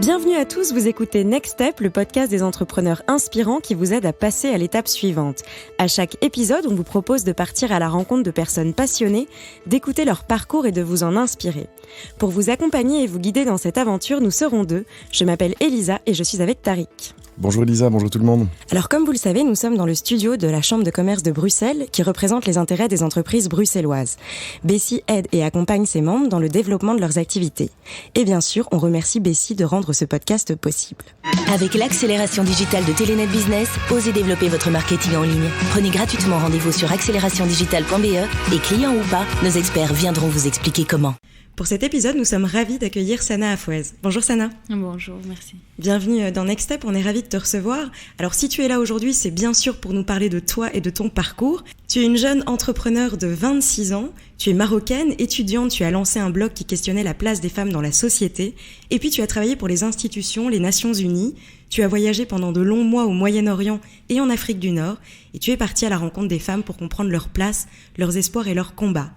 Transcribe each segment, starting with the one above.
Bienvenue à tous, vous écoutez Next Step, le podcast des entrepreneurs inspirants qui vous aide à passer à l'étape suivante. À chaque épisode, on vous propose de partir à la rencontre de personnes passionnées, d'écouter leur parcours et de vous en inspirer. Pour vous accompagner et vous guider dans cette aventure, nous serons deux. Je m'appelle Elisa et je suis avec Tariq. Bonjour Elisa, bonjour tout le monde. Alors comme vous le savez, nous sommes dans le studio de la Chambre de commerce de Bruxelles qui représente les intérêts des entreprises bruxelloises. Bessie aide et accompagne ses membres dans le développement de leurs activités. Et bien sûr, on remercie Bessie de rendre ce podcast possible. Avec l'accélération digitale de Telenet Business, osez développer votre marketing en ligne. Prenez gratuitement rendez-vous sur accélérationdigitale.be et clients ou pas, nos experts viendront vous expliquer comment. Pour cet épisode, nous sommes ravis d'accueillir Sana Afouez. Bonjour Sana. Bonjour, merci. Bienvenue dans Next Step, on est ravis de te recevoir. Alors si tu es là aujourd'hui, c'est bien sûr pour nous parler de toi et de ton parcours. Tu es une jeune entrepreneure de 26 ans, tu es marocaine, étudiante, tu as lancé un blog qui questionnait la place des femmes dans la société, et puis tu as travaillé pour les institutions, les Nations Unies, tu as voyagé pendant de longs mois au Moyen-Orient et en Afrique du Nord, et tu es partie à la rencontre des femmes pour comprendre leur place, leurs espoirs et leurs combats.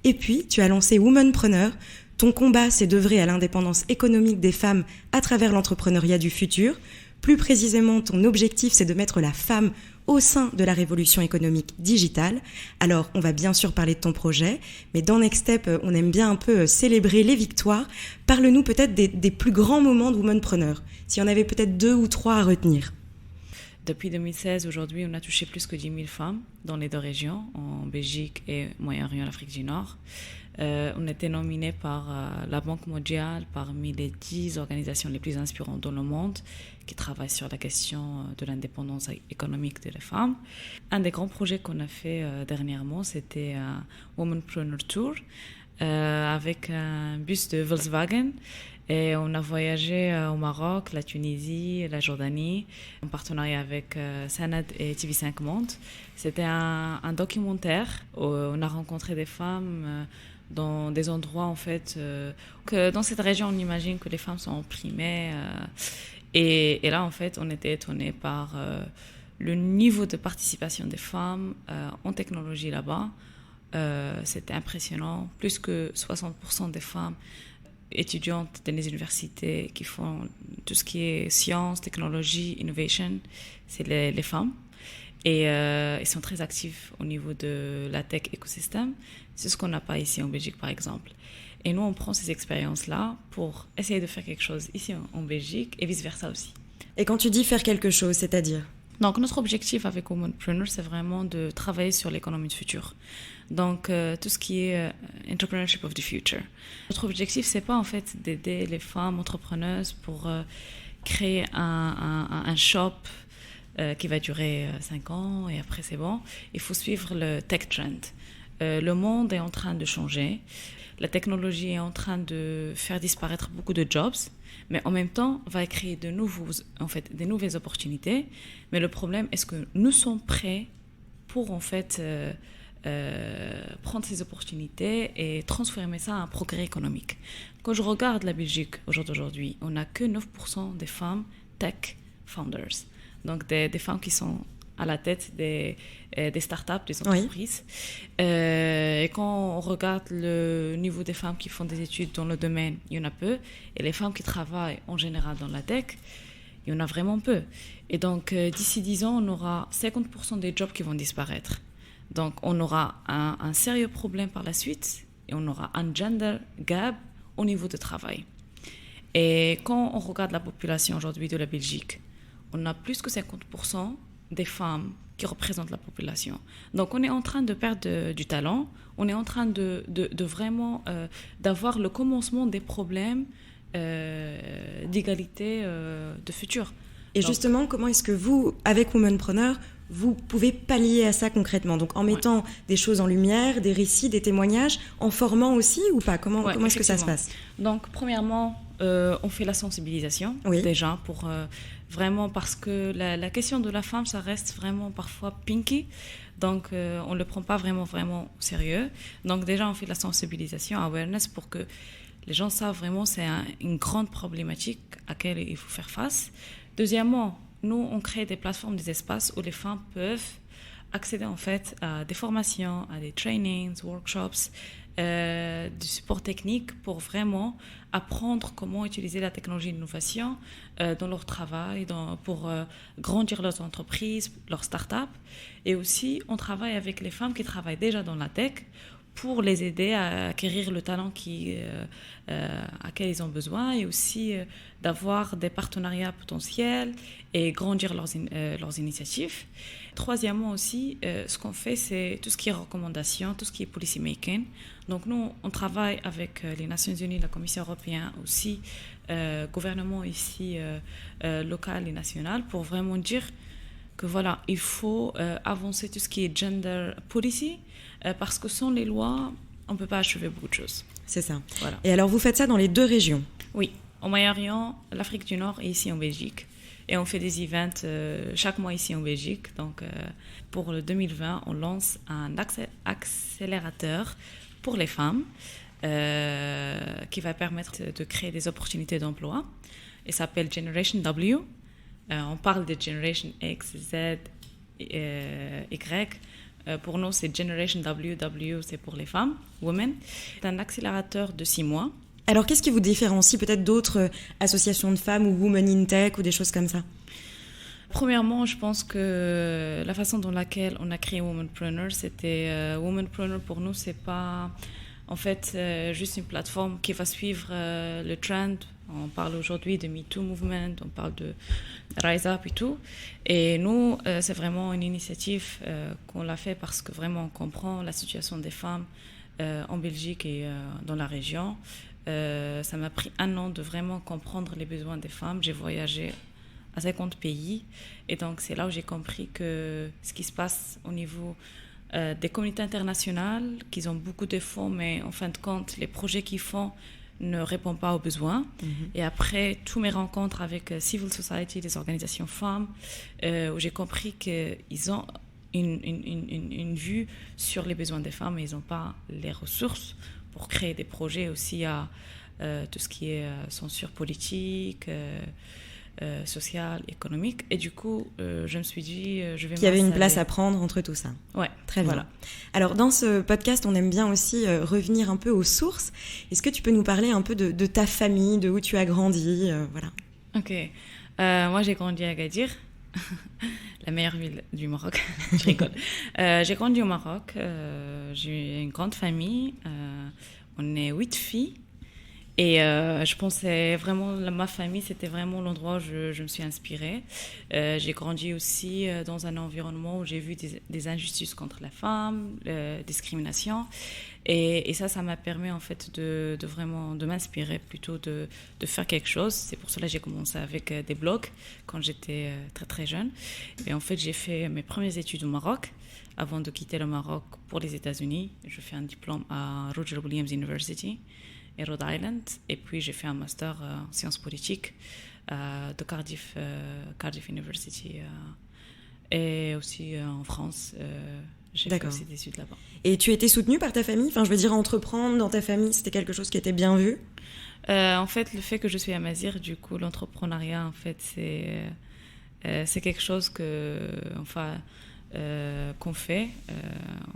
Et puis, tu as lancé Womanpreneur. Ton combat, c'est d'œuvrer à l'indépendance économique des femmes à travers l'entrepreneuriat du futur. Plus précisément, ton objectif, c'est de mettre la femme au sein de la révolution économique digitale. Alors, on va bien sûr parler de ton projet, mais dans Next Step, on aime bien un peu célébrer les victoires. Parle-nous peut-être des plus grands moments de Womanpreneur, s'il y en avait peut-être 2 ou 3 à retenir. Depuis 2016, aujourd'hui, on a touché plus que 10 000 femmes dans les 2 régions, en Belgique et Moyen-Orient, l'Afrique du Nord. On a été nominé par la Banque mondiale parmi les 10 organisations les plus inspirantes dans le monde qui travaillent sur la question de l'indépendance économique des femmes. Un des grands projets qu'on a fait dernièrement, c'était Womanpreneur Tour avec un bus de Volkswagen. Et on a voyagé au Maroc, la Tunisie, la Jordanie, en partenariat avec Sanad et TV5 Monde. C'était un documentaire où on a rencontré des femmes dans des endroits, en fait, que dans cette région, on imagine que les femmes sont opprimées. Et là, en fait, on était étonnés par le niveau de participation des femmes en technologie là-bas. C'était impressionnant. Plus que 60% des femmes étudiantes dans les universités qui font tout ce qui est science, technologie, innovation, c'est les femmes. Et ils sont très actifs au niveau de la tech écosystème. C'est ce qu'on n'a pas ici en Belgique, par exemple. Et nous, on prend ces expériences-là pour essayer de faire quelque chose ici en Belgique et vice-versa aussi. Et quand tu dis faire quelque chose, c'est-à-dire ? Donc, notre objectif avec Womanpreneur, c'est vraiment de travailler sur l'économie du futur. Donc, tout ce qui est entrepreneurship of the future. Notre objectif, c'est pas en fait d'aider les femmes entrepreneuses pour créer un shop qui va durer 5 ans et après c'est bon. Il faut suivre le tech trend. Le monde est en train de changer. La technologie est en train de faire disparaître beaucoup de jobs, mais en même temps, va créer des nouvelles opportunités. Mais le problème, est-ce que nous sommes prêts pour en fait prendre ces opportunités et transformer ça en progrès économique? Quand je regarde la Belgique aujourd'hui, on n'a que 9% des femmes tech founders, donc des femmes qui sont à la tête des startups, des entreprises. Oui. Et quand on regarde le niveau des femmes qui font des études dans le domaine, il y en a peu. Et les femmes qui travaillent en général dans la tech, il y en a vraiment peu. Et donc, d'ici 10 ans, on aura 50% des jobs qui vont disparaître. Donc, on aura un sérieux problème par la suite et on aura un gender gap au niveau du travail. Et quand on regarde la population aujourd'hui de la Belgique, on a plus que 50% des femmes qui représentent la population. Donc, on est en train de perdre du talent. On est en train de vraiment d'avoir le commencement des problèmes d'égalité de futur. Et donc, justement, comment est-ce que vous, avec Womanpreneur, vous pouvez pallier à ça concrètement? Donc, en mettant des choses en lumière, des récits, des témoignages, en formant aussi ou pas? Comment est-ce que ça se passe? Donc, premièrement, on fait la sensibilisation, déjà, pour vraiment, parce que la question de la femme, ça reste vraiment parfois pinky. Donc, on ne le prend pas vraiment au sérieux. Donc, déjà, on fait la sensibilisation, awareness, pour que les gens savent vraiment c'est une grande problématique à laquelle il faut faire face. Deuxièmement, nous, on crée des plateformes, des espaces où les femmes peuvent accéder en fait à des formations, à des trainings, workshops, du support technique pour vraiment apprendre comment utiliser la technologie d'innovation dans leur travail, pour grandir leurs entreprises, leurs startups. Et aussi, on travaille avec les femmes qui travaillent déjà dans la tech pour les aider à acquérir le talent à quel ils ont besoin, et aussi d'avoir des partenariats potentiels et grandir leurs initiatives. Troisièmement aussi, ce qu'on fait, c'est tout ce qui est recommandations, tout ce qui est policy making. Donc nous, on travaille avec les Nations Unies, la Commission européenne aussi, gouvernement ici local et national, pour vraiment dire que voilà, il faut avancer tout ce qui est gender policy, parce que sans les lois, on ne peut pas achever beaucoup de choses. C'est ça. Voilà. Et alors, vous faites ça dans les 2 régions? Oui, au Moyen-Orient, l'Afrique du Nord et ici en Belgique. Et on fait des events chaque mois ici en Belgique. Donc, pour le 2020, on lance un accélérateur pour les femmes qui va permettre de créer des opportunités d'emploi. Il s'appelle Generation W. On parle de Generation X, Z, Y. Pour nous, c'est Generation W. W, c'est pour les femmes, Women. C'est un accélérateur de 6 mois. Alors, qu'est-ce qui vous différencie peut-être d'autres associations de femmes ou Women in Tech ou des choses comme ça? Premièrement, je pense que la façon dans laquelle on a créé Womanpreneur, c'était Womanpreneur pour nous, c'est pas en fait juste une plateforme qui va suivre le trend. On parle aujourd'hui de MeToo Movement, on parle de Rise Up et tout. Et nous, c'est vraiment une initiative qu'on l'a fait parce que vraiment on comprend la situation des femmes en Belgique et dans la région. Ça m'a pris 1 an de vraiment comprendre les besoins des femmes. J'ai voyagé à 50 pays. Et donc, c'est là où j'ai compris que ce qui se passe au niveau des communautés internationales, qu'ils ont beaucoup de fonds, mais en fin de compte, les projets qu'ils font ne répondent pas aux besoins. Et après, toutes mes rencontres avec civil society, des organisations femmes, où j'ai compris qu'ils ont une vue sur les besoins des femmes, mais ils n'ont pas les ressources pour créer des projets aussi à tout ce qui est censure politique, sociale, économique. Et du coup, je me suis dit, je vais qu'il y avait une place à prendre entre tout ça. Ouais, très bien. Voilà. Alors, dans ce podcast, on aime bien aussi revenir un peu aux sources. Est-ce que tu peux nous parler un peu de ta famille, de où tu as grandi, voilà. Ok. Moi, j'ai grandi à Agadir, la meilleure ville du Maroc. Je rigole. J'ai grandi au Maroc. J'ai une grande famille. On est 8 filles. Et je pensais vraiment, ma famille, c'était vraiment l'endroit où je me suis inspirée. J'ai grandi aussi dans un environnement où j'ai vu des injustices contre la femme, discrimination. Et ça m'a permis en fait de vraiment de m'inspirer plutôt de faire quelque chose. C'est pour cela que j'ai commencé avec des blogs quand j'étais très très jeune. Et en fait, j'ai fait mes premières études au Maroc avant de quitter le Maroc pour les États-Unis. Je fais un diplôme à Roger Williams University et Rhode Island, et puis j'ai fait un master en sciences politiques de Cardiff University, et aussi en France. J'ai fait aussi des études là-bas. Et tu étais soutenue par ta famille? Enfin, je veux dire, entreprendre dans ta famille, c'était quelque chose qui était bien vu? En fait, le fait que je suis amazigh, du coup, l'entrepreneuriat, en fait, c'est quelque chose qu'on fait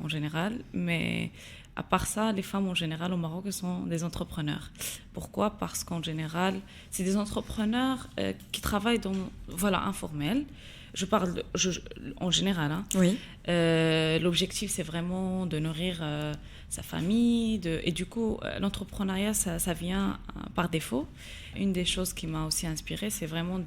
en général, mais à part ça, les femmes en général au Maroc sont des entrepreneurs. Pourquoi? Parce qu'en général, c'est des entrepreneurs qui travaillent dans informel. Je parle en général. Hein. Oui. L'objectif, c'est vraiment de nourrir sa famille. Et du coup, l'entrepreneuriat, ça vient par défaut. Une des choses qui m'a aussi inspirée, c'est vraiment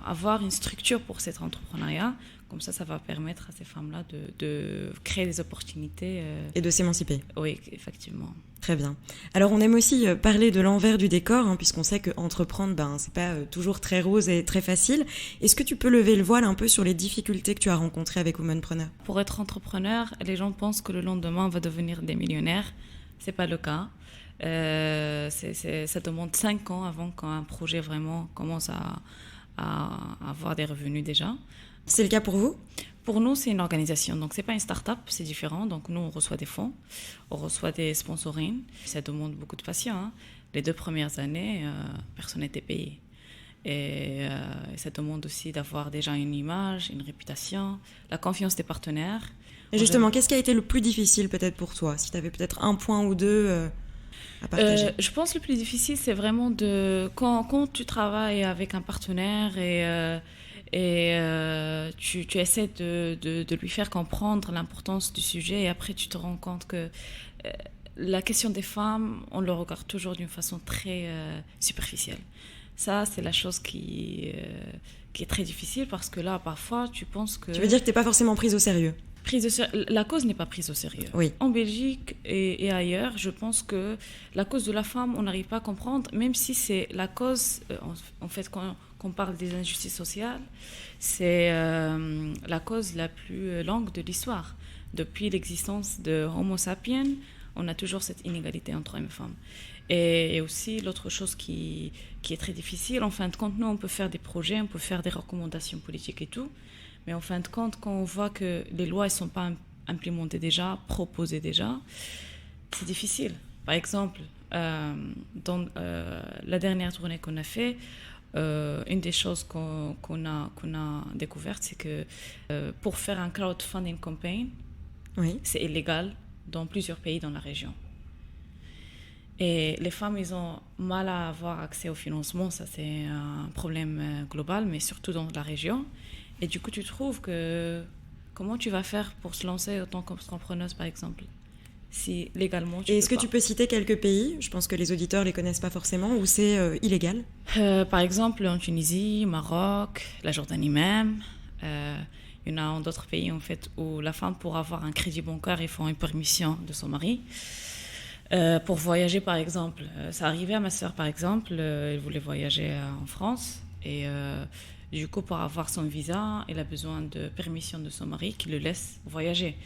avoir une structure pour cet entrepreneuriat. Comme ça va permettre à ces femmes-là de créer des opportunités. Et de s'émanciper. Oui, effectivement. Très bien. Alors, on aime aussi parler de l'envers du décor, puisqu'on sait qu'entreprendre, c'est pas toujours très rose et très facile. Est-ce que tu peux lever le voile un peu sur les difficultés que tu as rencontrées avec Womanpreneur? Pour être entrepreneur, les gens pensent que le lendemain, on va devenir des millionnaires. C'est pas le cas. Ça demande 5 ans avant qu'un projet vraiment commence à avoir des revenus déjà. C'est le cas pour vous? Pour nous, c'est une organisation. Donc, ce n'est pas une start-up, c'est différent. Donc, nous, on reçoit des fonds, on reçoit des sponsorings. Ça demande beaucoup de patience. Hein. Les 2 premières années, personne n'était payé. Et ça demande aussi d'avoir déjà une image, une réputation, la confiance des partenaires. Et justement, qu'est-ce qui a été le plus difficile peut-être pour toi? Si tu avais peut-être un point ou deux à partager. Je pense que le plus difficile, c'est vraiment quand tu travailles avec un partenaire et tu essaies de lui faire comprendre l'importance du sujet et après tu te rends compte que la question des femmes, on le regarde toujours d'une façon très superficielle. Ça, c'est la chose qui est très difficile parce que là, parfois, tu penses que... Tu veux dire que tu n'es pas forcément prise au sérieux? La cause n'est pas prise au sérieux. Oui. En Belgique et ailleurs, je pense que la cause de la femme, on n'arrive pas à comprendre, même si c'est la cause, en fait, quand on parle des injustices sociales, c'est la cause la plus longue de l'histoire. Depuis l'existence de Homo sapiens, on a toujours cette inégalité entre hommes et femmes. Et aussi, l'autre chose qui est très difficile, en fin de compte, nous, on peut faire des projets, on peut faire des recommandations politiques et tout, mais en fin de compte, quand on voit que les lois ne sont pas implémentées déjà, proposées déjà, c'est difficile. Par exemple, dans la dernière tournée qu'on a fait, une des choses qu'on a découvertes, c'est que pour faire un crowdfunding campaign, oui. C'est illégal dans plusieurs pays dans la région. Et les femmes, ils ont mal à avoir accès au financement, ça c'est un problème global, mais surtout dans la région. Et du coup, tu trouves que comment tu vas faire pour se lancer en tant qu'entrepreneuse, par exemple, si légalement tu peux pas. Est-ce que tu peux citer quelques pays? Je pense que les auditeurs les connaissent pas forcément, où c'est illégal. Par exemple, en Tunisie, Maroc, la Jordanie même. Il y en a en d'autres pays, en fait, où la femme, pour avoir un crédit bancaire, il faut une permission de son mari. Pour voyager, par exemple, ça arrivait à ma sœur, par exemple, elle voulait voyager en France et du coup, pour avoir son visa, elle a besoin de permission de son mari qui le laisse voyager.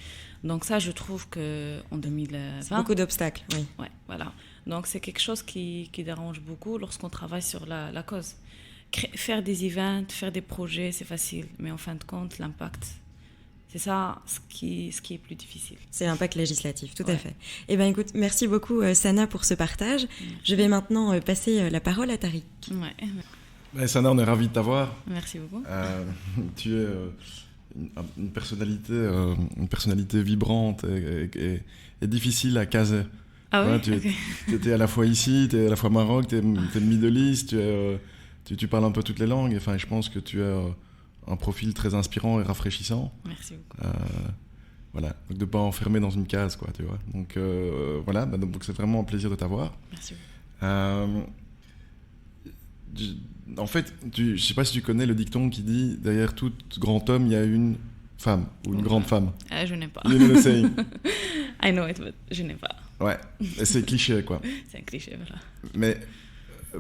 Donc ça, je trouve qu'en 2020... C'est beaucoup d'obstacles, oui. Ouais, voilà. Donc c'est quelque chose qui dérange beaucoup lorsqu'on travaille sur la cause. Faire des events, faire des projets, c'est facile, mais en fin de compte, l'impact... C'est ça ce qui est plus difficile. C'est l'impact législatif, tout à fait. Eh bien, écoute, merci beaucoup, Sana, pour ce partage. Je vais maintenant passer la parole à Tariq. Ouais. Sana, on est ravis de t'avoir. Merci beaucoup. Tu es une personnalité vibrante et difficile à caser. Ah oui, tu étais à la fois ici, tu es à la fois Maroc, tu es de Middle East, tu parles un peu toutes les langues. Enfin, je pense que tu es... un profil très inspirant et rafraîchissant. Merci beaucoup. Voilà, donc de ne pas enfermer dans une case, quoi, tu vois. Donc voilà, donc c'est vraiment un plaisir de t'avoir. Merci beaucoup. En fait, je ne sais pas si tu connais le dicton qui dit « Derrière tout grand homme, il y a une femme » ou une grande femme. Je n'ai pas. You know the saying. I know it, but je n'ai pas. Ouais, et c'est cliché, quoi. C'est un cliché, voilà. Mais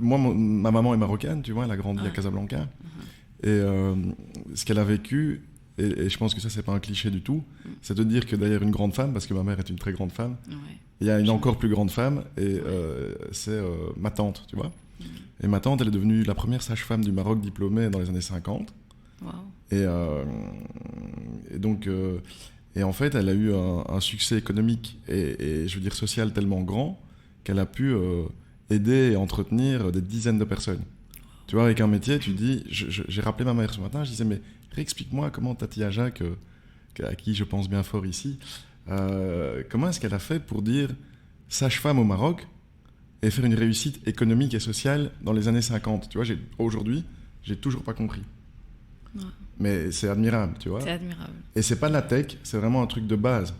moi, ma maman est marocaine, tu vois, elle a grandi à Casablanca. Et ce qu'elle a vécu, et je pense que ça, c'est pas un cliché du tout, c'est de dire que derrière une grande femme, parce que ma mère est une très grande femme, il y a une encore plus grande femme, et c'est ma tante, tu vois. Et ma tante, elle est devenue la première sage-femme du Maroc diplômée dans les années 50. Wow. Et donc, et en fait, elle a eu un succès économique et je veux dire social tellement grand qu'elle a pu aider et entretenir des dizaines de personnes. Tu vois, avec un métier, tu dis... J'ai rappelé ma mère ce matin, je disais, mais réexplique-moi comment Tati Jacques, à qui je pense bien fort ici, comment est-ce qu'elle a fait pour dire sage-femme au Maroc et faire une réussite économique et sociale dans les années 50. Tu vois, aujourd'hui, j'ai toujours pas compris. Ouais. Mais c'est admirable, tu vois. C'est admirable. Et c'est pas de la tech, c'est vraiment un truc de base.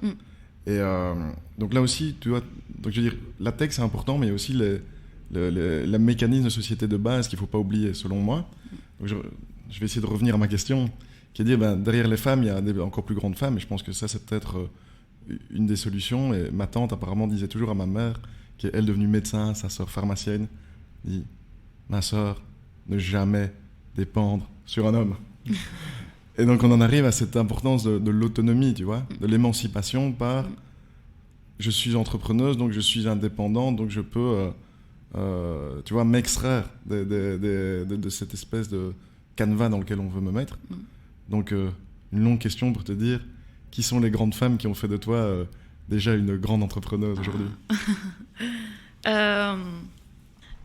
Et donc là aussi, tu vois, donc je veux dire, la tech c'est important, mais il y a aussi le mécanisme de société de base qu'il ne faut pas oublier, selon moi. Donc je vais essayer de revenir à ma question, qui est de dire, derrière les femmes, il y a des encore plus grandes femmes, et je pense que ça, c'est peut-être une des solutions. Et ma tante, apparemment, disait toujours à ma mère, qui est, elle, devenue médecin, sa sœur pharmacienne, dit, ma sœur, ne jamais dépendre sur un homme. Et donc, on en arrive à cette importance de l'autonomie, tu vois, de l'émancipation par, je suis entrepreneuse, donc je suis indépendante, donc je peux... tu vois, m'extraire de cette espèce de canevas dans lequel on veut me mettre. Donc, une longue question pour te dire, qui sont les grandes femmes qui ont fait de toi déjà une grande entrepreneuse aujourd'hui?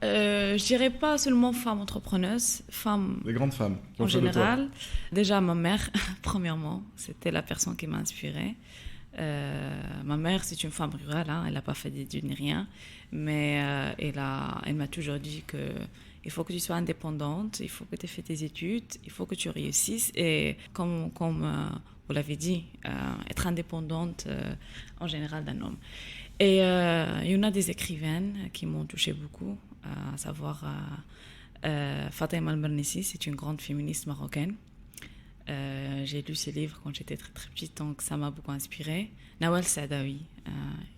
Je dirais pas seulement femmes entrepreneuses, femmes Les grandes femmes qui ont en fait de toi. général. Déjà, ma mère, premièrement, c'était la personne qui m'a inspirée. Ma mère, c'est une femme rurale, hein, elle n'a pas fait d'études ni rien, mais elle m'a toujours dit qu'il faut que tu sois indépendante, il faut que tu aies fait tes études, il faut que tu réussisses. Et comme vous l'avez dit, être indépendante en général d'un homme. Et il y en a des écrivaines qui m'ont touchée beaucoup, à savoir Fatima Al-Mernissi, c'est une grande féministe marocaine. J'ai lu ses livres quand j'étais très très petite, donc ça m'a beaucoup inspirée. Nawal Saadawi,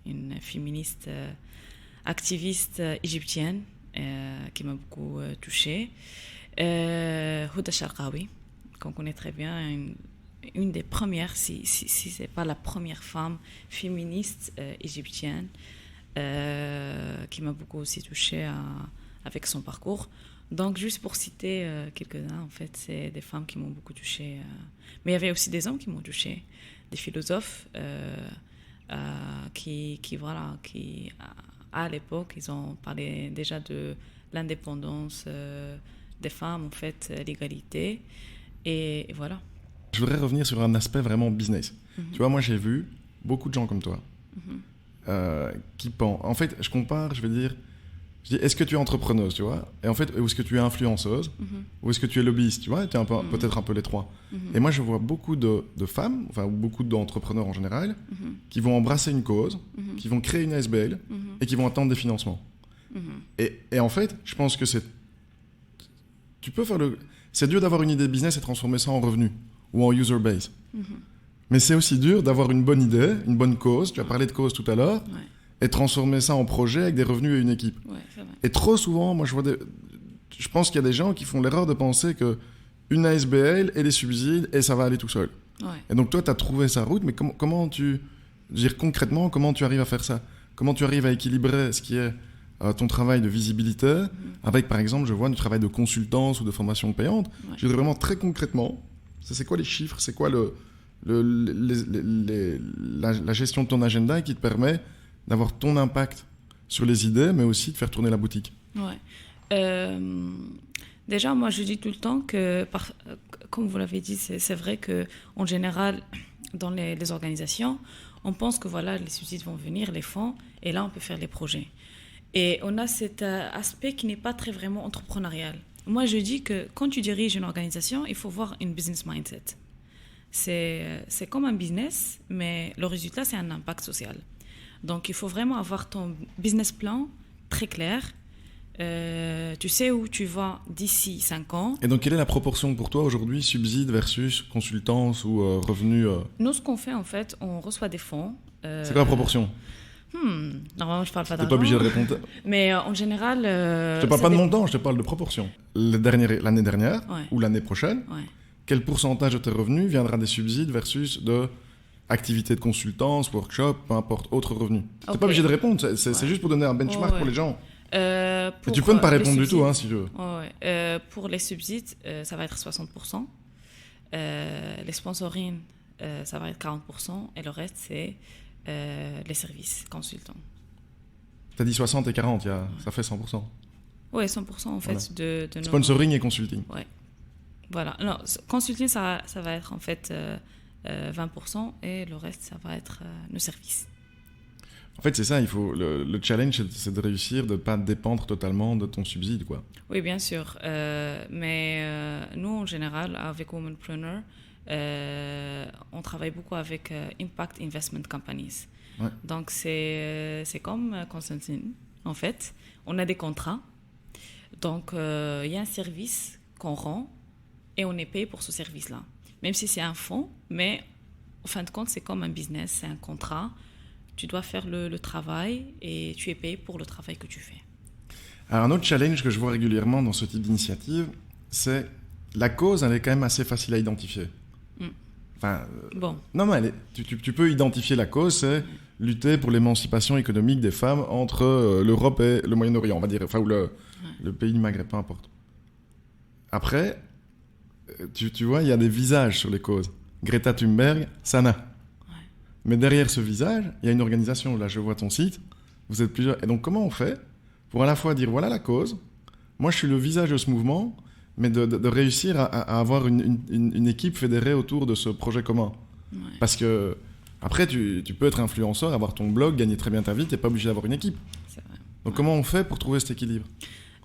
une féministe activiste égyptienne qui m'a beaucoup touchée. Houda Charqawi, qu'on connaît très bien, une des premières, si ce n'est pas la première femme féministe égyptienne, qui m'a beaucoup aussi touchée avec son parcours. Donc, juste pour citer quelques-uns, en fait, c'est des femmes qui m'ont beaucoup touchée. Mais il y avait aussi des hommes qui m'ont touchée, des philosophes qui, à l'époque, ils ont parlé déjà de l'indépendance des femmes, en fait, l'égalité. Et voilà. Je voudrais revenir sur un aspect vraiment business. Tu vois, moi, j'ai vu beaucoup de gens comme toi qui pensent... En fait, je compare, je dis, est-ce que tu es entrepreneuse, tu vois? Et en fait, ou est-ce que tu es influenceuse? Ou est-ce que tu es lobbyiste, tu vois? Tu es peut-être un peu les trois. Et moi, je vois beaucoup de femmes, enfin, beaucoup d'entrepreneurs en général, qui vont embrasser une cause, qui vont créer une ASBL et qui vont attendre des financements. Et en fait, je pense que tu peux faire c'est dur d'avoir une idée de business et transformer ça en revenu ou en user base. Mais c'est aussi dur d'avoir une bonne idée, une bonne cause, tu as parlé de cause tout à l'heure, et transformer ça en projet avec des revenus et une équipe. Ouais, c'est vrai. Et trop souvent, moi je pense qu'il y a des gens qui font l'erreur de penser qu'une ASBL et des subsides et ça va aller tout seul. Ouais. Et donc toi, tu as trouvé sa route, mais comment tu... Je veux dire, concrètement, comment tu arrives à faire ça? Comment tu arrives à équilibrer ce qui est ton travail de visibilité avec, par exemple, je vois, du travail de consultance ou de formation payante. Ouais. Je dirais vraiment très concrètement, c'est quoi les chiffres? C'est quoi la gestion de ton agenda qui te permet d'avoir ton impact sur les idées, mais aussi de faire tourner la boutique? Ouais. Déjà, moi, je dis tout le temps que, comme vous l'avez dit, c'est vrai qu'en général, dans les organisations, on pense que voilà, les subsides vont venir, les fonds, et là, on peut faire les projets. Et on a cet aspect qui n'est pas très vraiment entrepreneurial. Moi, je dis que quand tu diriges une organisation, il faut voir une business mindset. C'est comme un business, mais le résultat, c'est un impact social. Donc, il faut vraiment avoir ton business plan très clair. Tu sais où tu vas d'ici 5 ans. Et donc, quelle est la proportion pour toi aujourd'hui, subside versus consultance ou revenu Nous, ce qu'on fait, en fait, on reçoit des fonds. C'est quoi la proportion? Normalement, je parle pas Tu d'argent. n'es pas obligé de répondre. Mais en général... Je te parle pas de montant, je te parle de proportion. L'année dernière ou l'année prochaine, quel pourcentage de tes revenus viendra des subsides versus de activités de consultance, workshop, peu importe, autres revenus? Tu n'es pas obligé de répondre, c'est juste pour donner un benchmark pour les gens. Et tu peux ne pas répondre du tout, hein, si tu veux. Pour les subsides, ça va être 60%. Les sponsorings, ça va être 40%. Et le reste, c'est les services consultants. Tu as dit 60 et 40, ça fait 100%. Oui, 100% en fait de nos... Sponsoring et consulting. Ouais. Voilà. Non, consulting, ça va être en fait 20% et le reste, ça va être nos services. En fait, c'est ça, le challenge, c'est de réussir de ne pas dépendre totalement de ton subside, quoi. Oui, bien sûr. Mais nous, en général, avec Womanpreneur, on travaille beaucoup avec Impact Investment Companies. Ouais. Donc, c'est comme consulting, en fait. On a des contrats. Donc, il y a un service qu'on rend et on est payé pour ce service-là. Même si c'est un fonds, mais en fin de compte, c'est comme un business, c'est un contrat. Tu dois faire le travail et tu es payé pour le travail que tu fais. Alors, un autre challenge que je vois régulièrement dans ce type d'initiative, c'est la cause, elle est quand même assez facile à identifier. Enfin, bon. Non, mais tu peux identifier la cause, c'est lutter pour l'émancipation économique des femmes entre l'Europe et le Moyen-Orient, on va dire, enfin, ou le pays du Maghreb, peu importe. Après, tu vois, il y a des visages sur les causes. Greta Thunberg, Sana. Mais derrière ce visage, il y a une organisation. Là, je vois ton site. Vous êtes plusieurs. Et donc, comment on fait pour à la fois dire voilà la cause, moi je suis le visage de ce mouvement, mais de réussir à avoir une équipe fédérée autour de ce projet commun. Ouais. Parce que après, tu peux être influenceur, avoir ton blog, gagner très bien ta vie, t'es pas obligé d'avoir une équipe. C'est vrai. Donc comment on fait pour trouver cet équilibre ?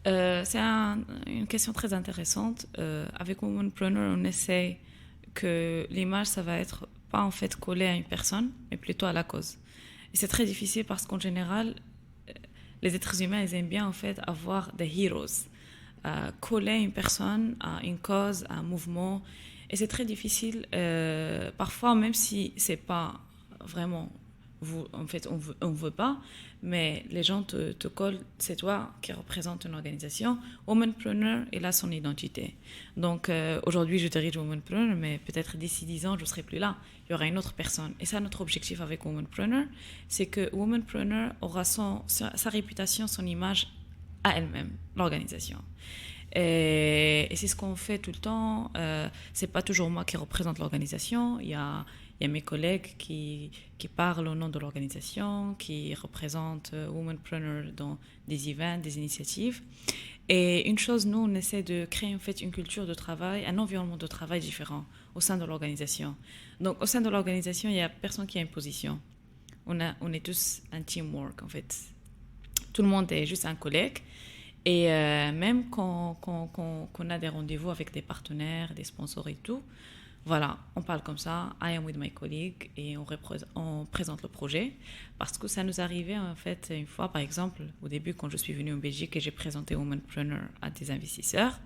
C'est une question très intéressante. Avec Womanpreneur, on essaie que l'image, ça va être pas en fait collé à une personne, mais plutôt à la cause. Et c'est très difficile parce qu'en général, les êtres humains, ils aiment bien en fait avoir des heroes, coller une personne à une cause, à un mouvement. Et c'est très difficile, parfois, même si c'est pas vraiment, en fait, on veut pas, mais les gens te collent, c'est toi qui représente une organisation. Womanpreneur, il a son identité. Donc, aujourd'hui, je dirige Womanpreneur, mais peut-être d'ici 10 ans, je ne serai plus là. Il y aura une autre personne. Et ça, notre objectif avec Womanpreneur, c'est que Womanpreneur aura sa réputation, son image à elle-même, l'organisation. Et c'est ce qu'on fait tout le temps. C'est pas toujours moi qui représente l'organisation. Il y a mes collègues qui parlent au nom de l'organisation, qui représentent Womanpreneur dans des events, des initiatives. Et une chose, nous, on essaie de créer en fait une culture de travail, un environnement de travail différent au sein de l'organisation. Donc, au sein de l'organisation, il y a personne qui a une position. On est tous un teamwork, en fait. Tout le monde est juste un collègue. Et même quand on a des rendez-vous avec des partenaires, des sponsors et tout, voilà, on parle comme ça, I am with my colleague, et on présente le projet. Parce que ça nous arrivait en fait une fois, par exemple, au début quand je suis venue en Belgique et j'ai présenté Womanpreneur à des investisseurs,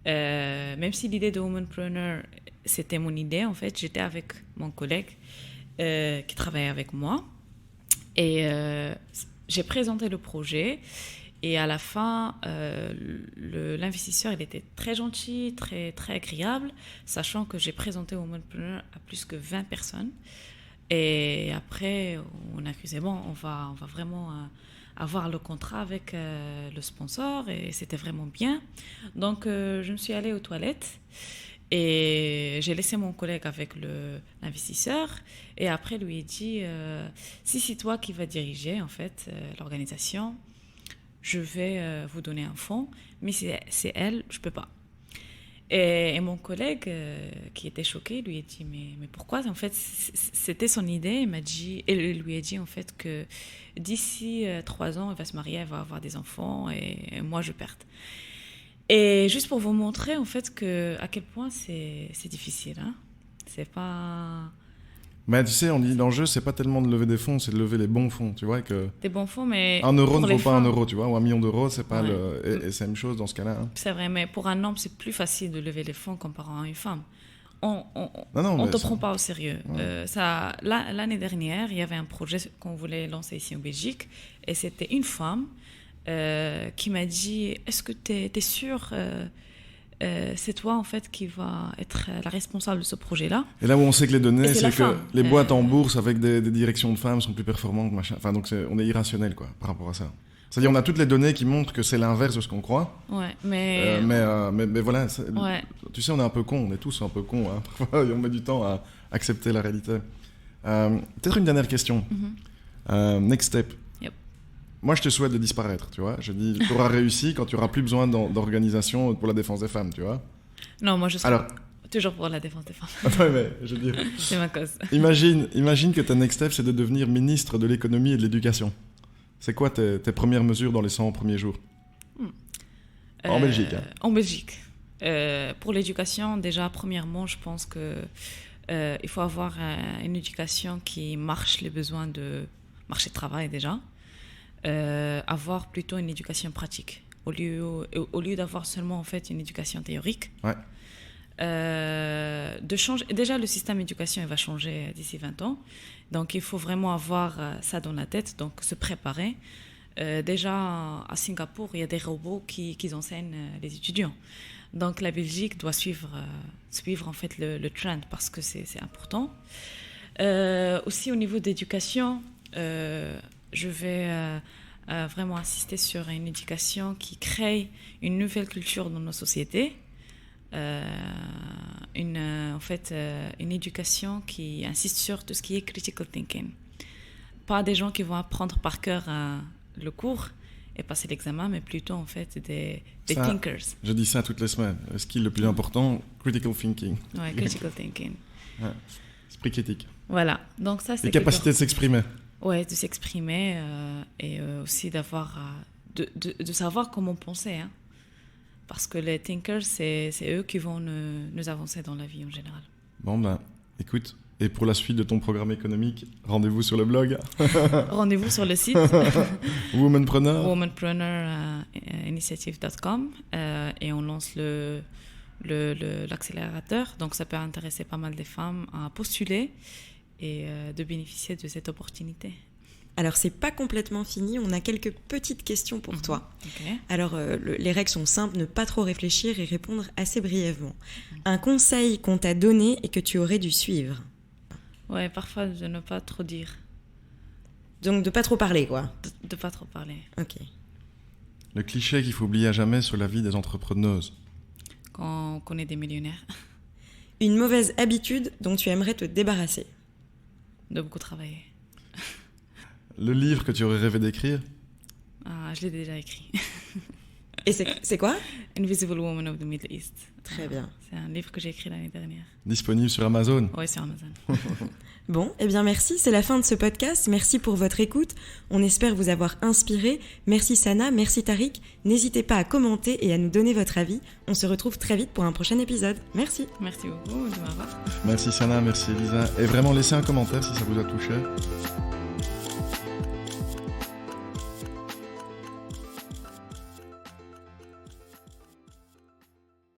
même si l'idée de Womanpreneur, c'était mon idée, en fait, j'étais avec mon collègue qui travaillait avec moi. Et j'ai présenté le projet. Et à la fin, l'investisseur, il était très gentil, très, très agréable, sachant que j'ai présenté Womanpreneur à plus que 20 personnes. Et après, on a accusé, bon, on va vraiment avoir le contrat avec le sponsor, et c'était vraiment bien. Donc, je me suis allée aux toilettes et j'ai laissé mon collègue avec l'investisseur. Et après, lui ai dit, si c'est toi qui vas diriger, en fait, l'organisation, je vais vous donner un fonds, mais c'est elle, je ne peux pas. Et mon collègue, qui était choqué, lui a dit, mais pourquoi ? En fait, c'était son idée. Il lui a dit, en fait, que d'ici 3 ans, elle va se marier, elle va avoir des enfants, et moi, je perds. Et juste pour vous montrer, en fait, à quel point c'est difficile. Hein ? C'est pas... Mais tu sais, on dit l'enjeu, c'est pas tellement de lever des fonds, c'est de lever les bons fonds, tu vois. Des bons fonds, mais... 1 euro ne vaut pas 1 euro, tu vois, ou 1 million d'euros, c'est pas ouais. Et c'est la même chose dans ce cas-là. Hein. C'est vrai, mais pour un homme, c'est plus facile de lever les fonds comparant à une femme. On ne te prend pas au sérieux. Ouais. L'année dernière, il y avait un projet qu'on voulait lancer ici en Belgique, et c'était une femme qui m'a dit, est-ce que tu es sûre c'est toi en fait qui va être la responsable de ce projet-là. Et là où on sait que les données, c'est que femme. Les boîtes en bourse avec des directions de femmes sont plus performantes, machin. Enfin, donc on est irrationnel quoi par rapport à ça. C'est-à-dire on a toutes les données qui montrent que c'est l'inverse de ce qu'on croit. Ouais, mais voilà. Ouais. Tu sais, on est un peu cons, on est tous un peu cons. Hein. Parfois, on met du temps à accepter la réalité. Peut-être une dernière question. Next step. Moi, je te souhaite de disparaître, tu vois. Je dis, tu auras réussi quand tu n'auras plus besoin d'organisation pour la défense des femmes, tu vois. Non, moi, je serai toujours pour la défense des femmes. Ouais, mais je veux dire... C'est ma cause. Imagine que ta next step, c'est de devenir ministre de l'économie et de l'éducation. C'est quoi tes premières mesures dans les 100 premiers jours en Belgique. Hein. En Belgique. Pour l'éducation, déjà, premièrement, je pense qu'il faut avoir une éducation qui marche les besoins de marché de travail, déjà. Avoir plutôt une éducation pratique au lieu d'avoir seulement en fait une éducation théorique. Ouais. De changer. Déjà, le système d'éducation il va changer d'ici 20 ans. Donc, il faut vraiment avoir ça dans la tête, donc se préparer. Déjà, à Singapour, il y a des robots qui enseignent les étudiants. Donc, la Belgique doit suivre en fait le trend parce que c'est important. Aussi, au niveau d'éducation, je vais vraiment insister sur une éducation qui crée une nouvelle culture dans nos sociétés. Une éducation qui insiste sur tout ce qui est critical thinking. Pas des gens qui vont apprendre par cœur le cours et passer l'examen, mais plutôt en fait des thinkers. Je dis ça toutes les semaines. Le skill le plus important, critical thinking. Ouais, critical thinking. Ouais. Esprit critique. Voilà. Donc ça, c'est les capacités de s'exprimer. Ouais, de s'exprimer et aussi d'avoir de savoir comment penser. Hein. Parce que les thinkers, c'est eux qui vont nous avancer dans la vie en général. Bon, ben, écoute, et pour la suite de ton programme économique, rendez-vous sur le blog. Rendez-vous sur le site. Womanpreneur. Womanpreneurinitiative.com et on lance l'accélérateur. Donc, ça peut intéresser pas mal de femmes à postuler et de bénéficier de cette opportunité. Alors, c'est pas complètement fini, on a quelques petites questions pour toi. Okay. Alors, les règles sont simples, ne pas trop réfléchir et répondre assez brièvement. Un conseil qu'on t'a donné et que tu aurais dû suivre? Ouais, parfois de ne pas trop dire. Donc, de pas trop parler, quoi. De pas trop parler. Ok. Le cliché qu'il faut oublier à jamais sur la vie des entrepreneuses. Quand on connaît des millionnaires. Une mauvaise habitude dont tu aimerais te débarrasser? De beaucoup travailler. Le livre que tu aurais rêvé d'écrire? Ah, je l'ai déjà écrit. Et c'est quoi? Invisible Woman of the Middle East. Très bien. C'est un livre que j'ai écrit l'année dernière. Disponible sur Amazon? Oui, sur Amazon. Bon, eh bien merci, c'est la fin de ce podcast. Merci pour votre écoute. On espère vous avoir inspiré. Merci Sana, merci Tariq. N'hésitez pas à commenter et à nous donner votre avis. On se retrouve très vite pour un prochain épisode. Merci. Merci beaucoup de m'avoir. Merci Sana, merci Elisa. Et vraiment, laissez un commentaire si ça vous a touché.